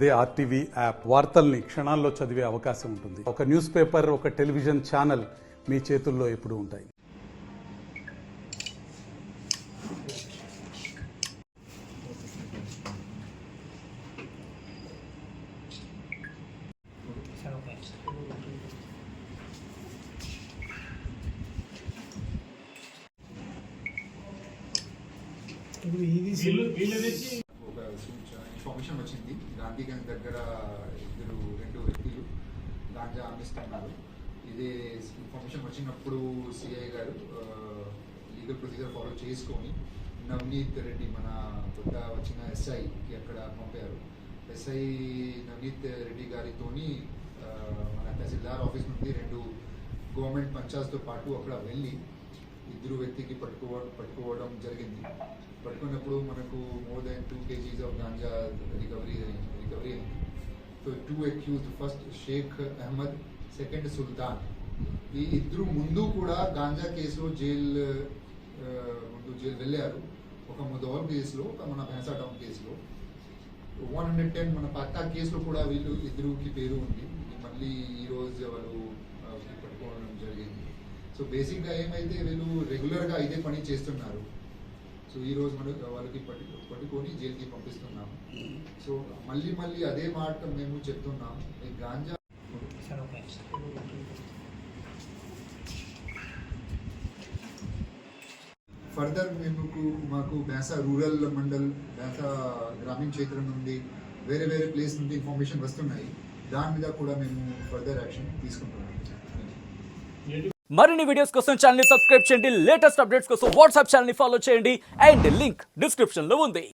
అదే RTV app వార్తల్ని క్షణాల్లో చదివే అవకాశం ఉంటుంది. ఒక న్యూస్ పేపర్, ఒక టెలివిజన్ ఛానల్ మీ చేతుల్లో ఎప్పుడూ ఉంటాయి. ఒక ఇన్ఫర్మేషన్ వచ్చింది, గాంధీగంజ్ దగ్గర రెండు వ్యక్తులు గాంజా అమ్మిస్తున్నారు. ఇదే ఇన్ఫర్మేషన్ వచ్చినప్పుడు సిఐ గారు లీగల్ ప్రొసీజర్ ఫాలో చేసుకొని నవనీత్ రెడ్డి, మన కొత్త వచ్చిన ఎస్ఐకి అక్కడ పంపారు. ఎస్ఐ నవనీత్ రెడ్డి గారితోని మన తహసీల్దార్ ఆఫీస్ నుండి 2 గవర్నమెంట్ పంచాయత్తో పాటు అక్కడ వెళ్ళి 2 వ్యక్తికి పట్టుకోవడం జరిగింది. పట్టుకున్నప్పుడు మనకు more than 2 kgs of ganja recovery అయింది. So 2 accused, first Shaikh Ahmed, second Sultan. ఈ 2 ముందు కూడా గాంజా కేసులో జైలు వెళ్ళారు. ఒక ముదౌల్ కేసులో, ఒక మన భైంసా టౌన్ కేసులో. 110 మన పక్కా కేసులో కూడా వీళ్ళు 2కి పేరు ఉంది. మళ్ళీ ఈరోజు వాళ్ళు పట్టుకోవడం జరిగింది. సో బేసిక్గా ఏమైతే వీళ్ళు రెగ్యులర్గా ఇదే పని చేస్తున్నారు. సో ఈరోజు వాళ్ళకి పట్టుకొని జైలుకి పంపిస్తున్నాము. సో మళ్ళీ అదే మాట మేము చెప్తున్నాం, ఈ గాంజా ఫర్దర్ మాకు భైంసా రూరల్ మండల్, భైంసా గ్రామీణ క్షేత్రం నుండి వేరే ప్లేస్ నుండి ఇన్ఫర్మేషన్ వస్తున్నాయి. దాని మీద కూడా మేము ఫర్దర్ యాక్షన్ తీసుకుంటున్నాం. మరిన్ని వీడియోస్ కోసం ఛానల్ ని సబ్స్క్రైబ్ చేయండి. లేటెస్ట్ అప్డేట్స్ కోసం వాట్సాప్ ఛానల్ ని ఫాలో చేయండి. అండ్ లింక్ డిస్క్రిప్షన్ లో ఉంది.